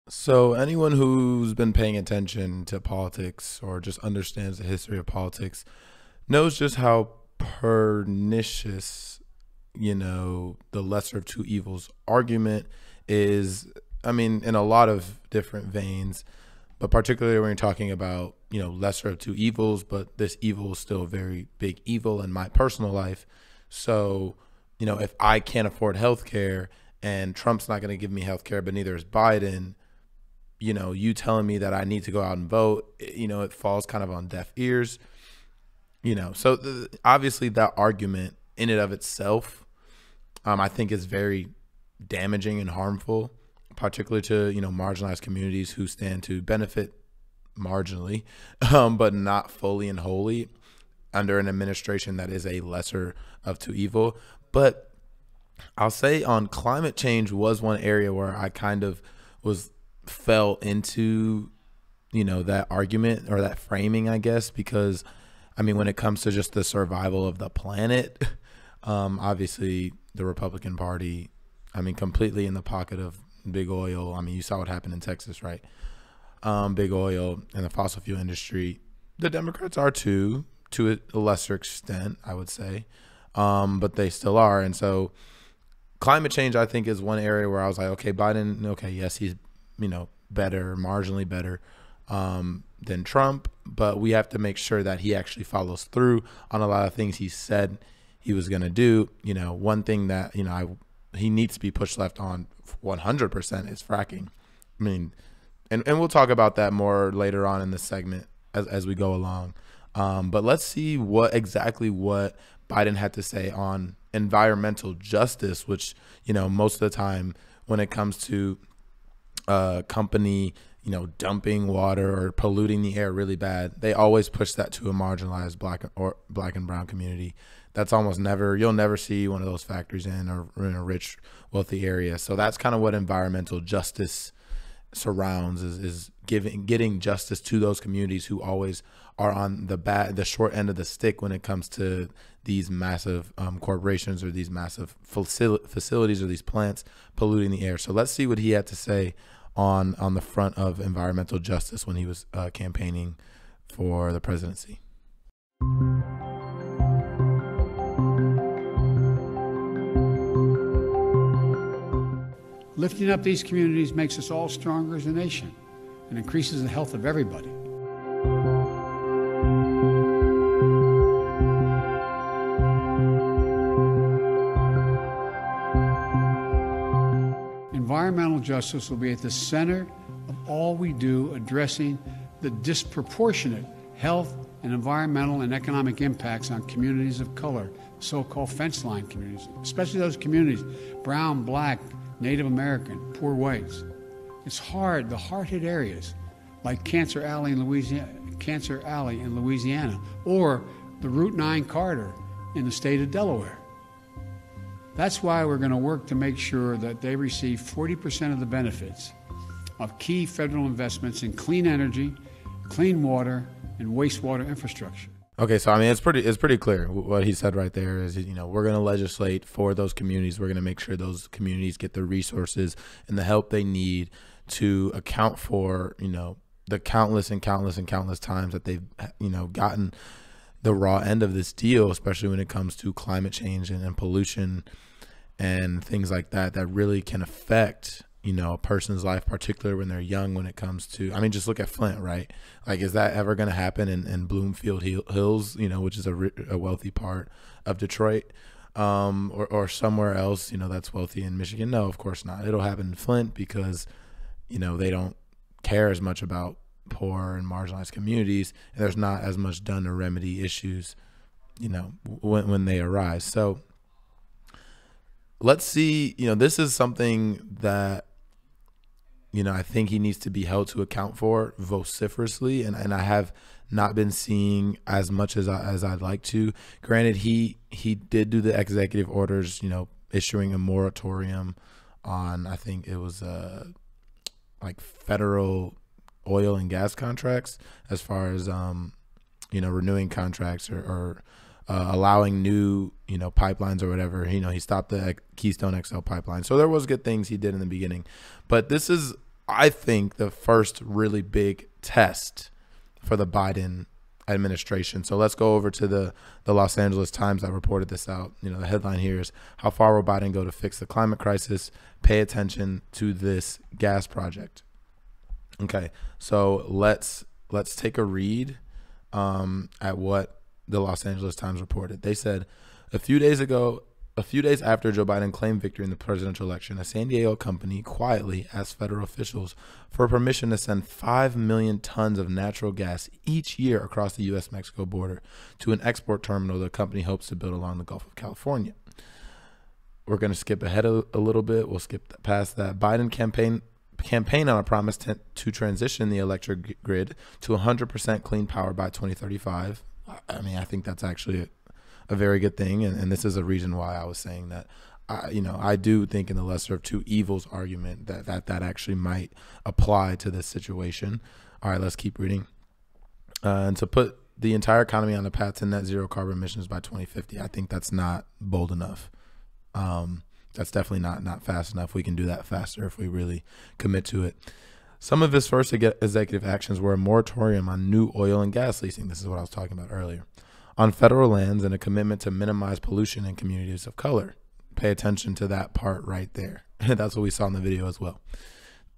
So, anyone who's been paying attention to politics or just understands the history of politics knows just how pernicious, the lesser of two evils argument is. I mean, in a lot of different veins, but particularly when you're talking about, lesser of two evils, but this evil is still a very big evil in my personal life. So, if I can't afford healthcare and Trump's not going to give me healthcare, but neither is Biden, you telling me that I need to go out and vote, it falls kind of on deaf ears, So obviously that argument in and of itself, I think is very damaging and harmful, particularly to, marginalized communities who stand to benefit marginally, but not fully and wholly under an administration that is a lesser of two evil. But I'll say on climate change was one area where I kind of was fell into, that argument or that framing, I guess, because I mean, when it comes to just the survival of the planet, obviously the Republican Party, I mean, completely in the pocket of big oil. I mean, you saw what happened in Texas, right? Big oil and the fossil fuel industry. The Democrats are too, to a lesser extent, I would say, but they still are. And so climate change, I think, is one area where I was like, okay, Biden, okay, yes, he's, better, marginally better than Trump, but we have to make sure that he actually follows through on a lot of things he said he was going to do. One thing that, he needs to be pushed left on 100% is fracking. I mean, and we'll talk about that more later on in the segment as we go along. But let's see what Biden had to say on environmental justice, which, most of the time when it comes to company, dumping water or polluting the air really bad, they always push that to a marginalized black and brown community. That's almost never, you'll never see one of those factories in a rich, wealthy area. So that's kind of what environmental justice surrounds is getting justice to those communities who always are on the short end of the stick when it comes to these massive corporations or these massive facilities or these plants polluting the air. So let's see what he had to say on the front of environmental justice when he was campaigning for the presidency. Lifting up these communities makes us all stronger as a nation and increases the health of everybody. Environmental justice will be at the center of all we do, addressing the disproportionate health and environmental and economic impacts on communities of color, so-called fence line communities, especially those communities, brown, black, Native American, poor whites. It's hard, the hard-hit areas like Cancer Alley in Louisiana, or the Route 9 corridor in the state of Delaware. That's why we're going to work to make sure that they receive 40% of the benefits of key federal investments in clean energy, clean water, and wastewater infrastructure. Okay, so I mean, it's pretty clear what he said right there is, we're going to legislate for those communities. We're going to make sure those communities get the resources and the help they need to account for, the countless times that they've, gotten the raw end of this deal, especially when it comes to climate change and pollution and things like that really can affect, a person's life, particularly when they're young, when it comes to, I mean, just look at Flint, right? Like, is that ever going to happen in Bloomfield Hills, which is a wealthy part of Detroit, or somewhere else, that's wealthy in Michigan? No, of course not. It'll happen in Flint because, they don't care as much about poor and marginalized communities, and there's not as much done to remedy issues, when they arise. So let's see, this is something that, I think he needs to be held to account for vociferously, and I have not been seeing as much as I'd like to. Granted, he did do the executive orders, issuing a moratorium on, I think it was like federal oil and gas contracts, as far as renewing contracts or allowing new, pipelines or whatever. He stopped the Keystone XL pipeline. So there was good things he did in the beginning, but this is I think, the first really big test for the Biden administration. So let's go over to the Los Angeles Times that reported this out. You know, the headline here is, how far will Biden go to fix the climate crisis? Pay attention to this gas project. Okay, so let's take a read at what the Los Angeles Times reported. They said, a few days after Joe Biden claimed victory in the presidential election, a San Diego company quietly asked federal officials for permission to send 5 million tons of natural gas each year across the U.S.-Mexico border to an export terminal the company hopes to build along the Gulf of California. We're going to skip ahead a little bit. We'll skip past that. Biden campaign on a promise to transition the electric grid to 100% clean power by 2035. I mean, I think that's actually a very good thing, and this is a reason why I was saying that. I do think in the lesser of two evils argument that actually might apply to this situation. All right, let's keep reading. And to put the entire economy on the path to net zero carbon emissions by 2050, I think that's not bold enough. That's definitely not fast enough. We can do that faster if we really commit to it. Some of his first executive actions were a moratorium on new oil and gas leasing. This is what I was talking about earlier. On federal lands, and a commitment to minimize pollution in communities of color. Pay attention to that part right there. That's what we saw in the video as well.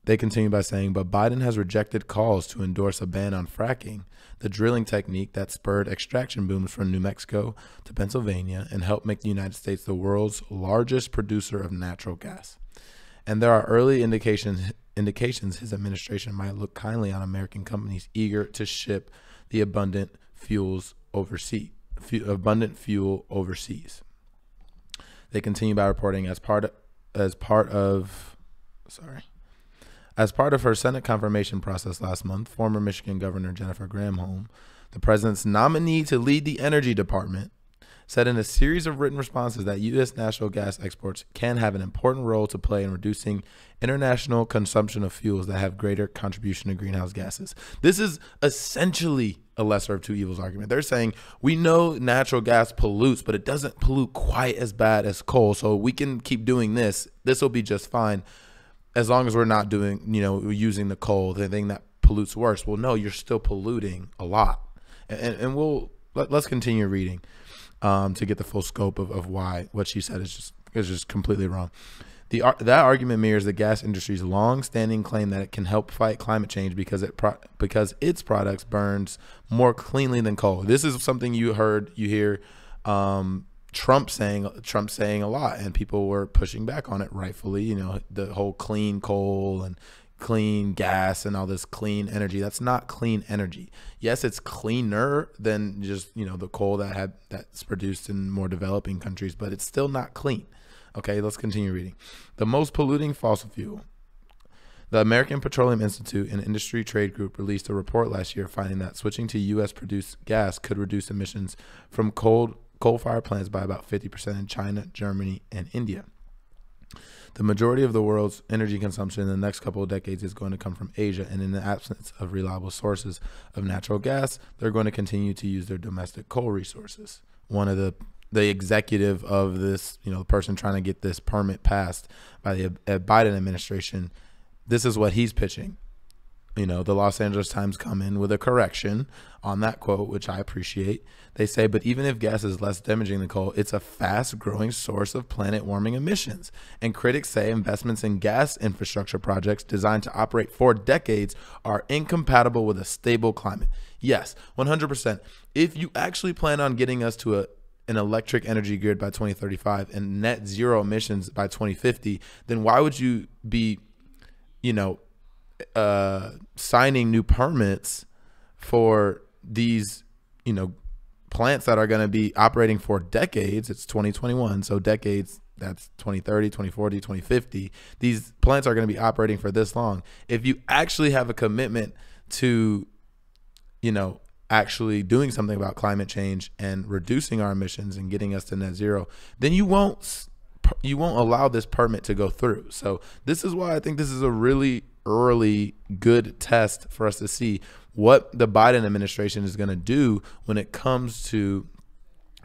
They continue by saying, but Biden has rejected calls to endorse a ban on fracking, the drilling technique that spurred extraction booms from New Mexico to Pennsylvania and helped make the United States the world's largest producer of natural gas. And there are early indications his administration might look kindly on American companies eager to ship the abundant fuel overseas. They continue by reporting, as part of her Senate confirmation process last month, former Michigan Governor Jennifer Granholm, the president's nominee to lead the Energy Department, said in a series of written responses that U.S. natural gas exports can have an important role to play in reducing international consumption of fuels that have greater contribution to greenhouse gases. This is essentially a lesser of two evils argument. They're saying, we know natural gas pollutes, but it doesn't pollute quite as bad as coal, so we can keep doing this. This will be just fine as long as we're not doing, using the coal, the thing that pollutes worse. Well, no, you're still polluting a lot. And let's continue reading to get the full scope of why what she said is just completely wrong. That argument mirrors the gas industry's long-standing claim that it can help fight climate change because its products burns more cleanly than coal. This is something you hear Trump saying a lot, and people were pushing back on it rightfully. The whole clean coal and clean gas and all this clean energy. That's not clean energy. Yes, it's cleaner than just the coal that's produced in more developing countries, but it's still not clean. Okay, let's continue reading. The most polluting fossil fuel. The American Petroleum Institute, an industry trade group, released a report last year finding that switching to U.S.-produced gas could reduce emissions from coal-fired plants by about 50% in China, Germany, and India. The majority of the world's energy consumption in the next couple of decades is going to come from Asia, and in the absence of reliable sources of natural gas, they're going to continue to use their domestic coal resources. One of the executive of this, the person trying to get this permit passed by the Biden administration, this is what he's pitching. The Los Angeles Times come in with a correction on that quote, which I appreciate. They say, but even if gas is less damaging than coal, it's a fast-growing source of planet-warming emissions. And critics say investments in gas infrastructure projects designed to operate for decades are incompatible with a stable climate. Yes, 100%. If you actually plan on getting us to an electric energy grid by 2035 and net zero emissions by 2050, then why would you be, signing new permits for these, plants that are going to be operating for decades? It's 2021, so decades, that's 2030, 2040, 2050. These plants are going to be operating for this long. If you actually have a commitment to, actually doing something about climate change and reducing our emissions and getting us to net zero, then you won't allow this permit to go through. So this is why I think this is a really early good test for us to see what the Biden administration is going to do when it comes to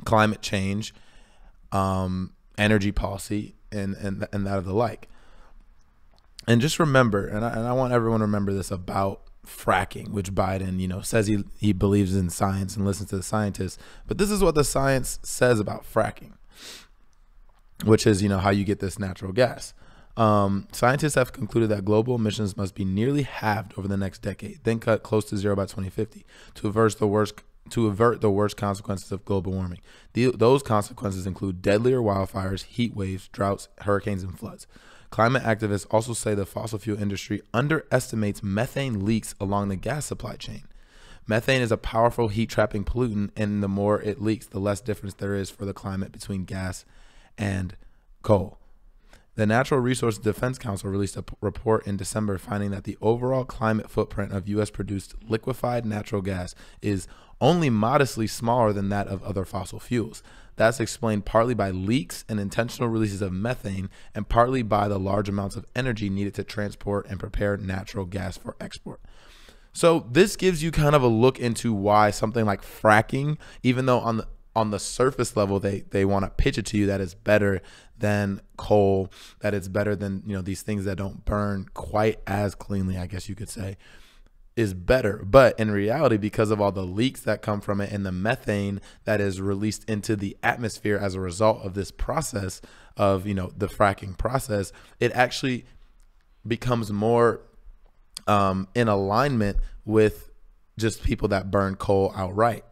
climate change, energy policy, and that of the like. And just remember, and I want everyone to remember this about fracking, which Biden, you know, says he believes in science and listens to the scientists. But this is what the science says about fracking, which is, you know, how you get this natural gas. Scientists have concluded that global emissions must be nearly halved over the next decade, then cut close to zero by 2050 to avert the worst consequences of global warming. Those consequences include deadlier wildfires, heat waves, droughts, hurricanes, and floods. Climate activists also say the fossil fuel industry underestimates methane leaks along the gas supply chain. Methane is a powerful heat-trapping pollutant, and the more it leaks, the less difference there is for the climate between gas and coal. The Natural Resources Defense Council released a report in December finding that the overall climate footprint of U.S.-produced liquefied natural gas is only modestly smaller than that of other fossil fuels. That's explained partly by leaks and intentional releases of methane, and partly by the large amounts of energy needed to transport and prepare natural gas for export. So this gives you kind of a look into why something like fracking, even though on the surface level they want to pitch it to you that it's better than coal, that it's better than, you know, these things that don't burn quite as cleanly, I guess you could say, is better. But in reality, because of all the leaks that come from it and the methane that is released into the atmosphere as a result of this process of, you know, the fracking process, it actually becomes more in alignment with just people that burn coal outright.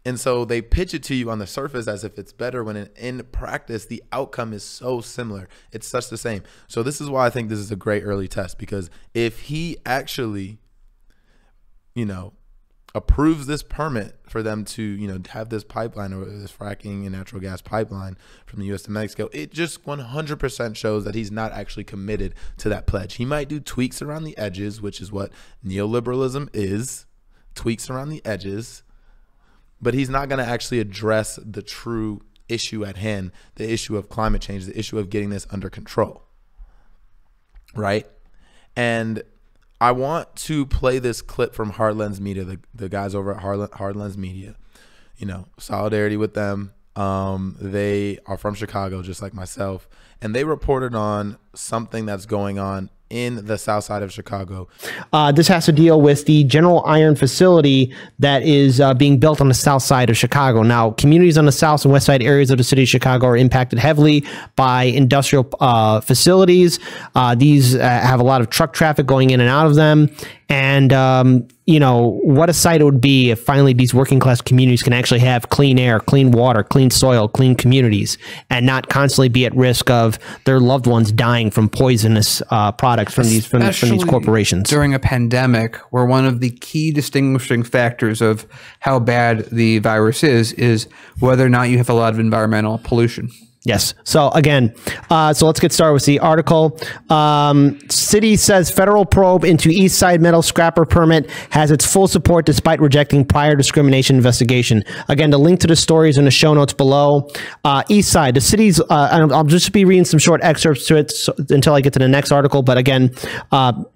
And so they pitch it to you on the surface as if it's better, when in practice, the outcome is so similar. It's such the same. So this is why I think this is a great early test, because if he actually, you know, approves this permit for them to, you know, have this pipeline, or this fracking and natural gas pipeline from the U.S. to Mexico, it just 100% shows that he's not actually committed to that pledge. He might do tweaks around the edges, which is what neoliberalism is, tweaks around the edges, but he's not going to actually address the true issue at hand, the issue of climate change, the issue of getting this under control, right? And I want to play this clip from Hard Lens Media, the guys over at Hard Lens Media. You know, solidarity with them. They are from Chicago, just like myself, and they reported on something that's going on in the south side of Chicago. This has to deal with the General Iron facility that is being built on the south side of Chicago. Now, communities on the south and west side areas of the city of Chicago are impacted heavily by industrial facilities. These have a lot of truck traffic going in and out of them. And, you know, what a sight it would be if finally these working class communities can actually have clean air, clean water, clean soil, clean communities, and not constantly be at risk of their loved ones dying from poisonous products from these corporations. During a pandemic, where one of the key distinguishing factors of how bad the virus is whether or not you have a lot of environmental pollution. Yes. So again, so let's get started with the article. City says federal probe into East Side metal scrapper permit has its full support despite rejecting prior discrimination investigation. Again, the link to the story is in the show notes below. East Side, the city's, I'll just be reading some short excerpts to it until I get to the next article. But again,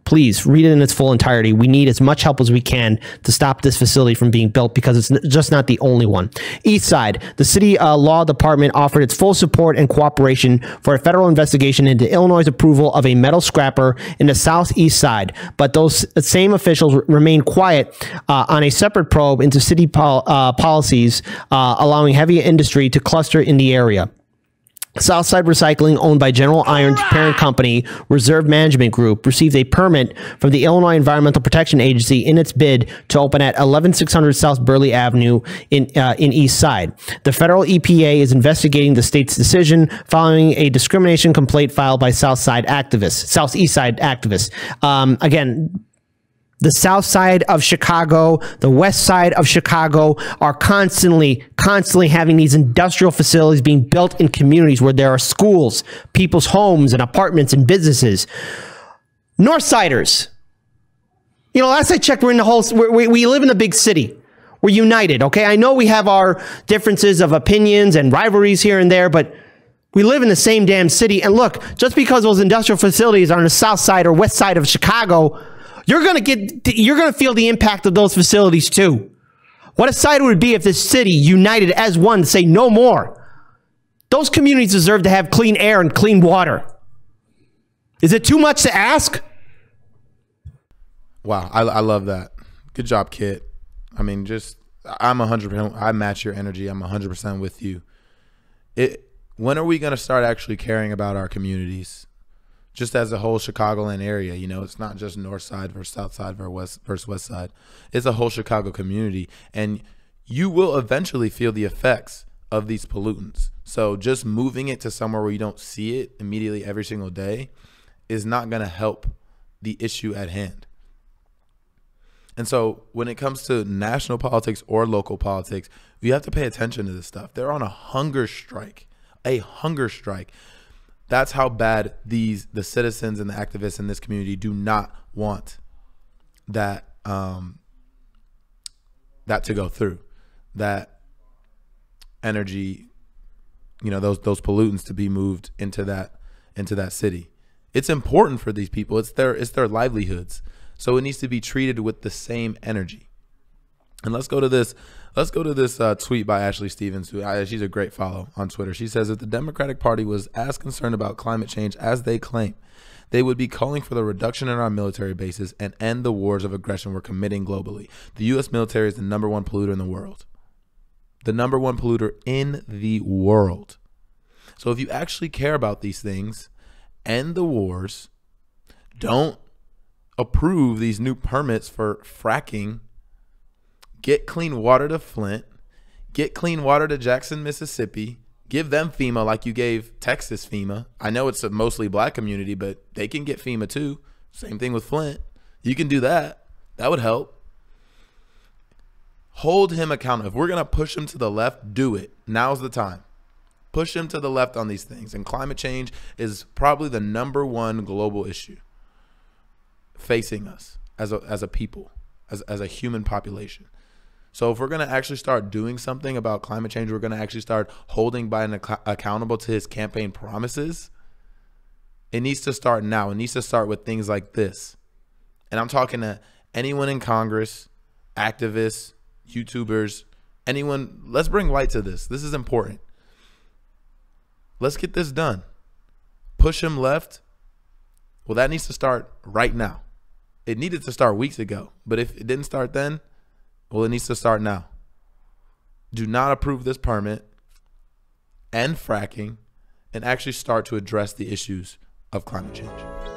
please read it in its full entirety. We need as much help as we can to stop this facility from being built, because it's just not the only one. East Side, the city law department offered its full support and cooperation for a federal investigation into Illinois' approval of a metal scrapper in the southeast side, but those same officials remain quiet on a separate probe into city policies allowing heavy industry to cluster in the area. Southside Recycling, owned by General Iron's parent company, Reserve Management Group, received a permit from the Illinois Environmental Protection Agency in its bid to open at 11600 South Burley Avenue in East Side. The federal EPA is investigating the state's decision following a discrimination complaint filed by Southeast Side activists. Again, the south side of Chicago, the west side of Chicago are constantly having these industrial facilities being built in communities where there are schools, people's homes and apartments and businesses. Northsiders, you know, last I checked, we're in the whole, we live in a big city. We're united, okay? I know we have our differences of opinions and rivalries here and there, but we live in the same damn city. And look, just because those industrial facilities are on the south side or west side of Chicago, you're going to feel the impact of those facilities too. What a sight it would be if this city united as one to say no more. Those communities deserve to have clean air and clean water. Is it too much to ask? Wow, I love that. Good job, Kit. I mean, I'm 100%. I match your energy. I'm 100% with you. When are we going to start actually caring about our communities? Just as a whole Chicagoland area, you know, it's not just North Side versus South Side versus West Side. It's a whole Chicago community, and you will eventually feel the effects of these pollutants. So just moving it to somewhere where you don't see it immediately every single day is not going to help the issue at hand. And so when it comes to national politics or local politics, you have to pay attention to this stuff. They're on a hunger strike. That's how bad the citizens and the activists in this community do not want that that to go through. That energy, you know, those pollutants to be moved into that city. It's important for these people. It's their livelihoods. So it needs to be treated with the same energy. And let's go to this tweet by Ashley Stevens, she's a great follow on Twitter. She says, if the Democratic Party was as concerned about climate change as they claim, they would be calling for the reduction in our military bases and end the wars of aggression we're committing globally. The U.S. military is the #1 polluter in the world. The #1 polluter in the world. So if you actually care about these things, end the wars, don't approve these new permits for fracking, get clean water to Flint, get clean water to Jackson, Mississippi, give them FEMA like you gave Texas FEMA. I know it's a mostly black community, but they can get FEMA too. Same thing with Flint. You can do that. That would help. Hold him accountable. If we're going to push him to the left, do it. Now's the time. Push him to the left on these things. And climate change is probably the #1 global issue facing us as a people, as a human population. So if we're going to actually start doing something about climate change, we're going to actually start holding Biden accountable to his campaign promises. It needs to start now. It needs to start with things like this. And I'm talking to anyone in Congress, activists, YouTubers, anyone. Let's bring light to this. This is important. Let's get this done. Push him left. Well, that needs to start right now. It needed to start weeks ago. But if it didn't start then, well, it needs to start now. Do not approve this permit, end fracking, and actually start to address the issues of climate change.